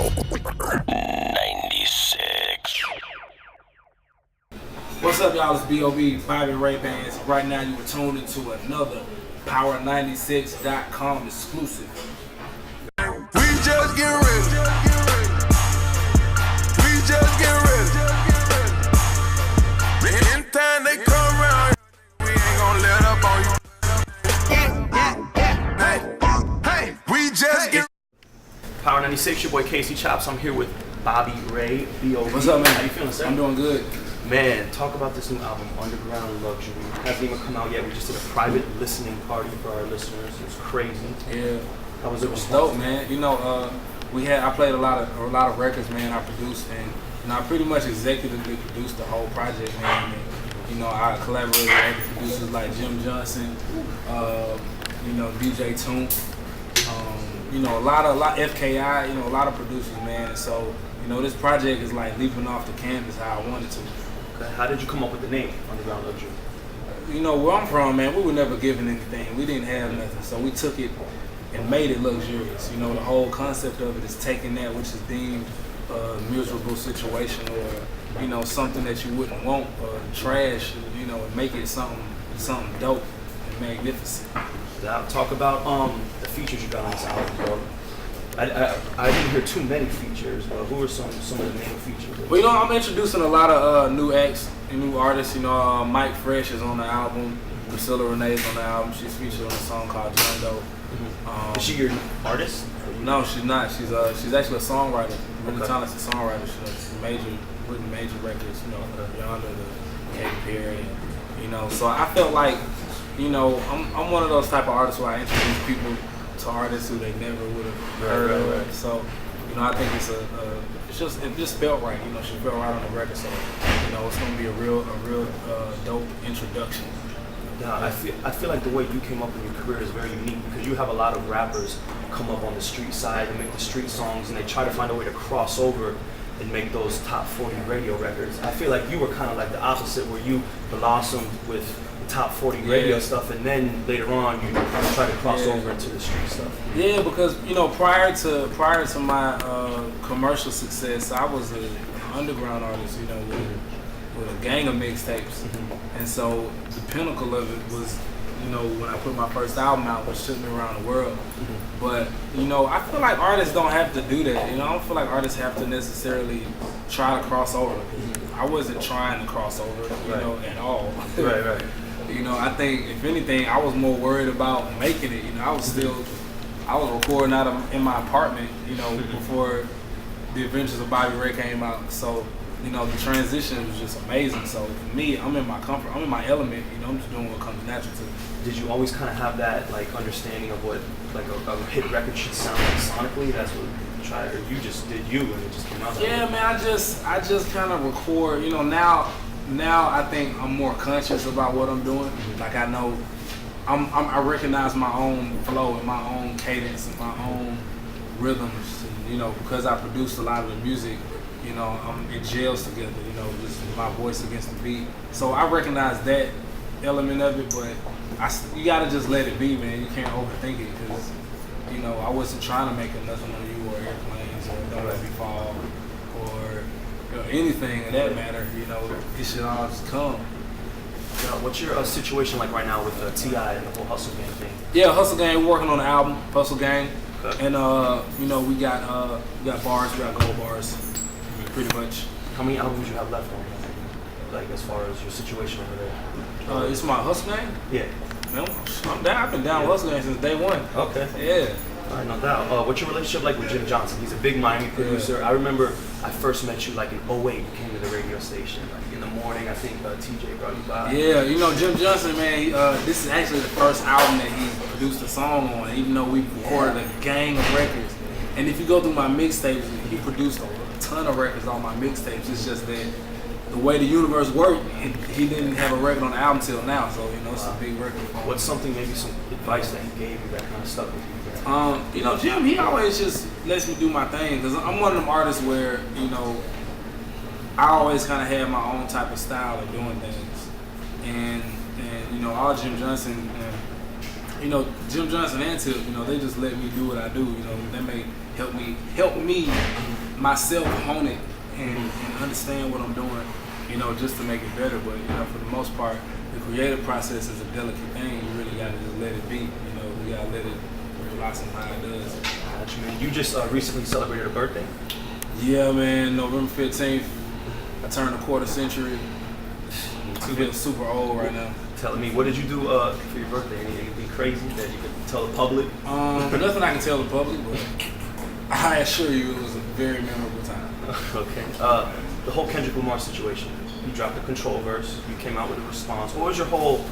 96. What's up, y'all? It's B.O.B. Bobby Ray Bands. Right now, you are tuned into another Power96.com exclusive. We just get ready. We just get ready. Anytime they come around, we ain't gonna let up on you. Hey, we just get Power 96, your boy CHOPZ. I'm here with Bobby Ray, B.O.B. What's up, man? How you feeling, sir? I'm doing good. Man, talk about this new album, Underground Luxury. It hasn't even come out yet. We just did a private listening party for our listeners. It was crazy. Yeah, How was it? it was dope, man. You know, I played a lot of records, man. I produced and I pretty much executively produced the whole project, man. And, you know, I collaborated with producers like Jim Johnson, DJ Toon, a lot FKI, a lot of producers, man. And so, this project is like leaping off the canvas how I wanted to. Okay. How did you come up with the name, Underground Luxury? Where I'm from, man, we were never given anything. We didn't have nothing, so we took it and made it luxurious. The whole concept of it is taking that which is deemed a miserable situation or, something that you wouldn't want, or trash, and make it something dope and magnificent. Now, talk about the features you got on this album, bro. I didn't hear too many features, but who are some of the main features? Well, I'm introducing a lot of new acts and new artists. Mike Fresh is on the album. Priscilla Renee's on the album. She's featured on a song called John Doe. Is she your artist? No, she's not. She's actually a songwriter, really talented songwriter. She's written major records. Yonder, the Katy Perry, So I felt like, I'm one of those type of artists where I introduce people to artists who they never would have heard of. Right. So, I think it just felt right. She felt right on the record. So, it's gonna be a real dope introduction. Yeah, I feel like the way you came up in your career is very unique because you have a lot of rappers come up on the street side and make the street songs, and they try to find a way to cross over and make those top 40 radio records. I feel like you were kind of like the opposite, where you blossomed with top 40 radio stuff, and then later on you try to cross over into the street stuff. Yeah, because prior to my commercial success, I was an underground artist, with a gang of mixtapes, and so the pinnacle of it was, when I put my first album out, which took me around the world. But I feel like artists don't have to do that. I don't feel like artists have to necessarily try to cross over. I wasn't trying to cross over, at all. Right. I think if anything, I was more worried about making it. I was recording in my apartment, before The Adventures of Bobby Ray came out. So, the transition was just amazing. So for me, I'm in my comfort, I'm in my element. I'm just doing what comes natural to me. Did you always kind of have that understanding of what a hit record should sound like sonically? That's what you tried, or you just did you and it just came out? Yeah, man, I just kind of record. Now I think I'm more conscious about what I'm doing. Like I know, I recognize my own flow and my own cadence and my own rhythms. And, because I produced a lot of the music, it gels together. Just my voice against the beat. So I recognize that element of it, but you gotta just let it be, man. You can't overthink it because, I wasn't trying to make Nothing on You or Airplanes or Don't Let Me Fall or anything of that matter, it should all just come. What's your situation like right now with T.I. and the whole Hustle Gang thing? Yeah, Hustle Gang, we're working on the album, Hustle Gang. Okay. And, we got bars, we got gold bars, pretty much. How many albums you have left on, like as far as your situation over there? It's my Hustle Gang? Yeah. Man, I'm down. I've been down with Hustle Gang since day one. Okay. Yeah. All right, no doubt. What's your relationship like with Jim Johnson? He's a big Miami producer. I remember I first met you in 2008. You came to the radio station in the morning. I think TJ brought you by. Yeah, Jim Johnson, man. This is actually the first album that he produced a song on. Even though we recorded a gang of records, and if you go through my mixtapes, he produced a ton of records on my mixtapes. It's just that the way the universe worked, he didn't have a record on the album till now. So it's a big record. What's some advice that he gave you that kind of stuck with you? Jim, he always just lets me do my thing because I'm one of them artists where, I always kind of have my own type of style of doing things. And all Jim Johnson, Jim Johnson and Tip, they just let me do what I do. They may help me myself hone it and understand what I'm doing, you know, just to make it better. But you know, for the most part, the creative process is a delicate thing. You really gotta just let it be. You know, we gotta let it blossom how it does. Gotcha, man. You just recently celebrated a birthday. Yeah, man. November 15th, I turned a quarter century. I feel super old right now. Telling me, what did you do for your birthday? Anything crazy that you could tell the public? Nothing I can tell the public, but I assure you it was a very memorable time. Okay. The whole Kendrick Lamar situation. You dropped a Control verse. You came out with a response. What was your whole?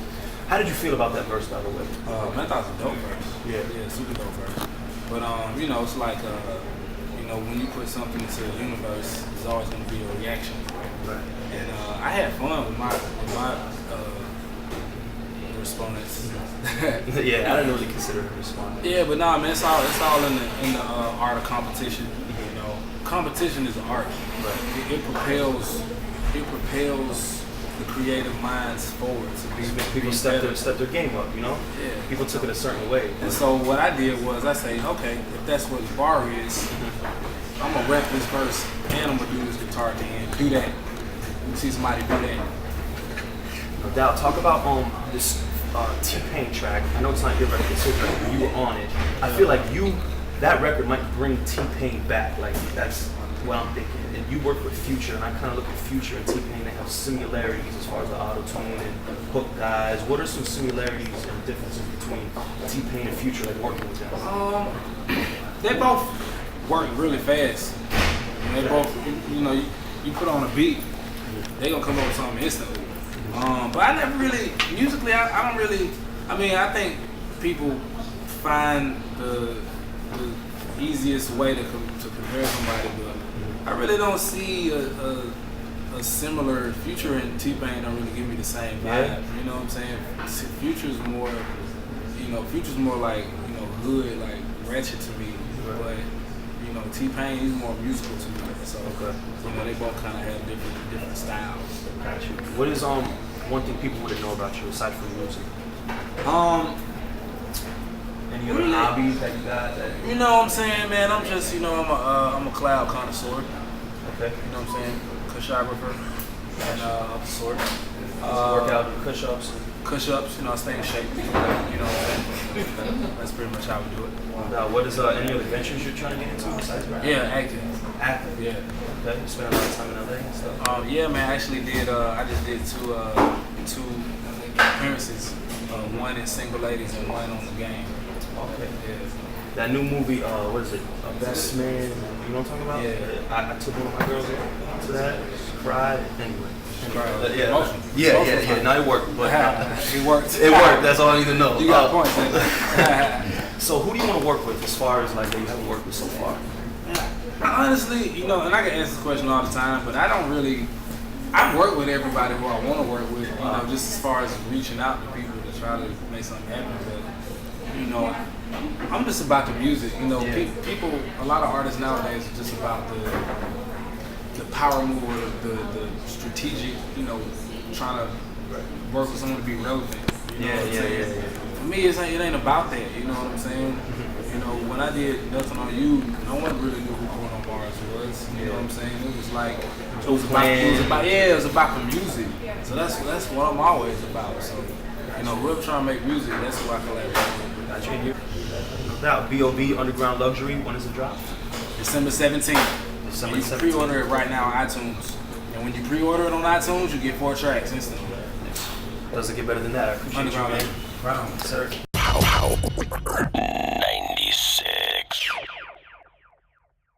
How did you feel about that verse, by the way? Man, I thought it was a dope verse. Yeah, super dope verse. But you know, it's like you know, when you put something into the universe, there's always going to be a reaction. Right. And I had fun with my respondents. Yeah, I didn't really consider it a response. Yeah, but nah, man, it's all in the art of competition. You know, competition is art. Right. It propels the creative minds forward to be People step their game up, you know? Yeah. People took it a certain way. And so what I did was I say, okay, if that's what the bar is, I'm gonna rap this verse and I'm gonna do this guitar at the end. Do that. You see somebody do that. No doubt. Talk about this T-Pain track. I know it's not your record, it's his record, but you were on it. I feel like that record might bring T-Pain back. Like, that's what I'm thinking. And you work with Future, and I kind of look at Future and T-Pain. They have similarities as far as the auto-tune and hook guys. What are some similarities and differences between T-Pain and Future, like working with them? They both work really fast. And they both, you know, you put on a beat, they gonna come up with something instantly. But I never really, musically, I don't really, I mean, I think people find the easiest way to compare somebody, but I really don't see a similar. Future and T-Pain don't really give me the same vibe. Yeah. You know what I'm saying? Future's more, you know, Future's more like, you know, hood, like ratchet to me. Right. But you know, T-Pain, he's more musical to me. So Okay. you know, they both kind of have different styles. Got you. What is one thing people wouldn't know about you aside from music? Any other hobbies that you got? You know what I'm saying, man? I'm just, you know, I'm a cloud connoisseur. Okay. You know what I'm saying? Cushographer and of the sort. Work out, do push-ups. Push-ups, you know, I stay in shape. You know what I'm saying? That's pretty much how we do it. Now, what is any other ventures you're trying to get into besides rap? Yeah, acting. Acting. Yeah. Okay. You spent a lot of time in LA and stuff. Yeah, man. I actually did. I just did two appearances. One in Single Ladies and one on The Game. Okay. Yeah. That new movie, what is it? Best Man. You know what I'm talking about? Yeah. I took one of my girls to that. She cried. Anyway. Yeah. Emotional. Yeah. No, it worked. But it worked. It worked. That's all I need to know. You got points. Man. So who do you want to work with as far as like that you haven't worked with so far? Honestly, you know, and I get asked this question all the time, but I don't really. I work with everybody who I want to work with. You know, just as far as reaching out to people to try to make something happen. But you know, I'm just about the music. You know, people. A lot of artists nowadays are just about the power move or the strategic. You know, trying to work with someone to be relevant. You know what I'm saying? For me, it ain't about that. You know what I'm saying? You know, when I did Nothing on You, no one really knew who Bruno Mars was. You know what I'm saying? It was like it was about the music. So that's what I'm always about. So you know, whoever trying to make music, that's who I collaborate with. Got you in here. Now, B.O.B. Underground Luxury. When does it drop? December 17th. December You 17th. can pre-order it right now on iTunes. And when you pre-order it on iTunes, you get 4 tracks instantly. Does it get better than that? I appreciate Underground, you, man. right on, sir. Pow, pow.